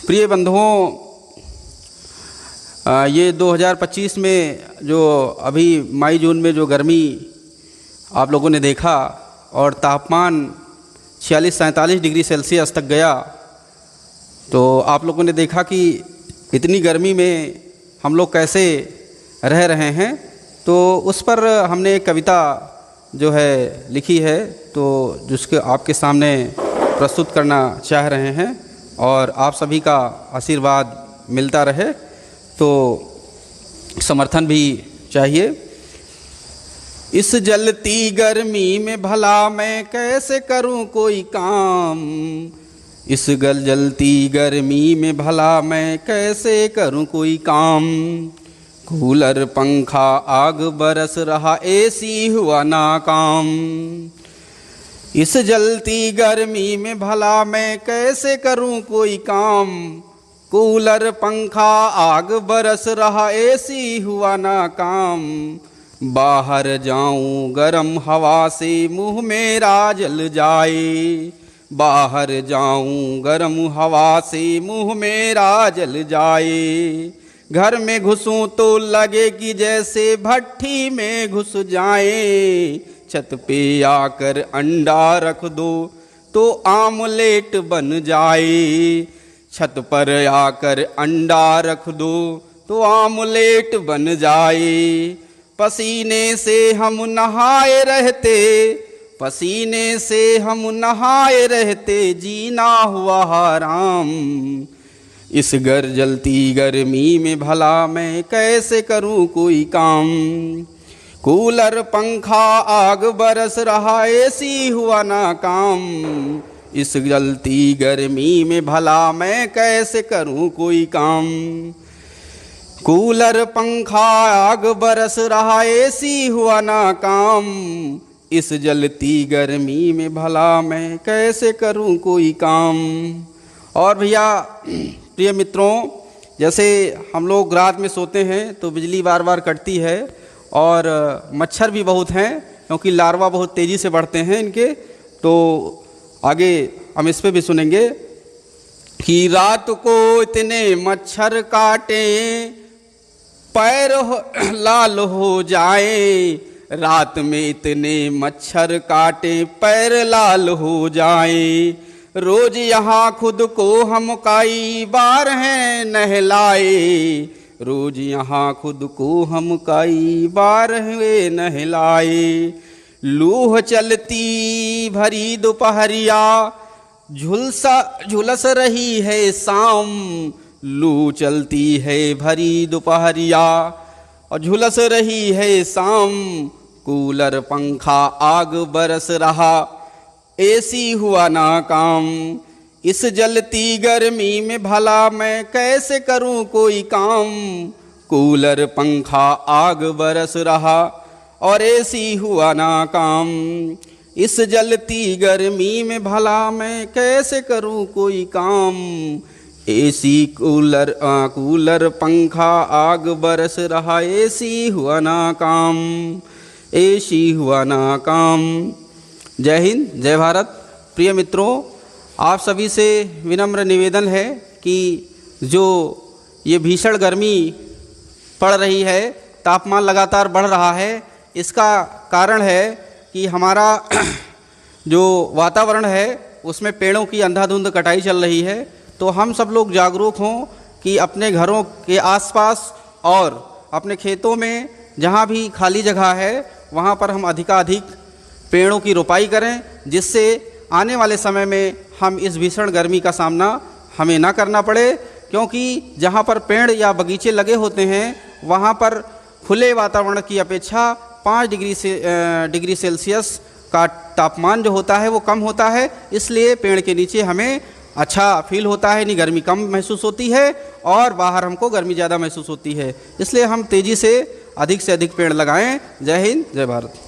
प्रिय बंधुओं, ये 2025 में जो अभी मई जून में जो गर्मी आप लोगों ने देखा और तापमान 46-47 डिग्री सेल्सियस तक गया, तो आप लोगों ने देखा कि इतनी गर्मी में हम लोग कैसे रह रहे हैं। तो उस पर हमने एक कविता जो है लिखी है, तो जिसके आपके सामने प्रस्तुत करना चाह रहे हैं और आप सभी का आशीर्वाद मिलता रहे, तो समर्थन भी चाहिए। इस जलती गर्मी में भला मैं कैसे करूं कोई काम, इस जलती गर्मी में भला मैं कैसे करूं कोई काम। कूलर पंखा आग बरस रहा एसी हुआ नाकाम। इस जलती गर्मी में भला मैं कैसे करूं कोई काम। कूलर पंखा आग बरस रहा एसी हुआ नाकाम। बाहर जाऊं गरम हवा से मुंह मेरा जल जाए। बाहर जाऊं गरम हवा से मुंह मेरा जल जाए। घर में घुसूं तो लगे कि जैसे भट्ठी में घुस जाए। छत पे आकर अंडा रख दो तो आमलेट बन जाए। छत पर आकर अंडा रख दो तो आमलेट बन जाए। पसीने से हम नहाए रहते, पसीने से हम नहाए रहते, जीना हुआ हराम। इस जलती गर्मी में भला मैं कैसे करूं कोई काम। कूलर पंखा आग बरस रहा एसी हुआ नाकाम। इस जलती गर्मी में भला मैं कैसे करूं कोई काम। कूलर पंखा आग बरस रहा एसी हुआ नाकाम। इस जलती गर्मी में भला मैं कैसे करूं कोई काम। और भैया प्रिय मित्रों, जैसे हम लोग रात में सोते हैं तो बिजली बार बार कटती है और मच्छर भी बहुत हैं, क्योंकि लार्वा बहुत तेज़ी से बढ़ते हैं इनके। तो आगे हम इस पे भी सुनेंगे कि रात को इतने मच्छर काटे पैर लाल हो जाए। रात में इतने मच्छर काटे पैर लाल हो जाए। रोज यहाँ खुद को हम कई बार हैं नहलाए। रोज यहाँ खुद को हम कई बार हैं नहलाए। लूह चलती भरी दोपहरिया झुलस रही है शाम। लू चलती है भरी दोपहरिया और झुलस रही है शाम। कूलर पंखा आग बरस रहा एसी हुआ नाकाम। इस जलती गर्मी में भला मैं कैसे करूं कोई काम। कूलर पंखा आग बरस रहा और एसी हुआ नाकाम। इस जलती गर्मी में भला मैं कैसे करूं कोई काम। एसी कूलर पंखा आग बरस रहा एसी हुआ नाकाम। एसी हुआ नाकाम। जय हिंद, जय भारत। प्रिय मित्रों, आप सभी से विनम्र निवेदन है कि जो ये भीषण गर्मी पड़ रही है, तापमान लगातार बढ़ रहा है, इसका कारण है कि हमारा जो वातावरण है उसमें पेड़ों की अंधाधुंध कटाई चल रही है। तो हम सब लोग जागरूक हों कि अपने घरों के आसपास और अपने खेतों में जहाँ भी खाली जगह है वहाँ पर हम अधिकाधिक पेड़ों की रोपाई करें, जिससे आने वाले समय में हम इस भीषण गर्मी का सामना हमें ना करना पड़े। क्योंकि जहाँ पर पेड़ या बगीचे लगे होते हैं वहाँ पर खुले वातावरण की अपेक्षा 5 डिग्री सेल्सियस का तापमान जो होता है वो कम होता है। इसलिए पेड़ के नीचे हमें अच्छा फील होता है, नहीं गर्मी कम महसूस होती है और बाहर हमको गर्मी ज़्यादा महसूस होती है। इसलिए हम तेज़ी से अधिक पेड़ लगाएं। जय हिंद, जय भारत।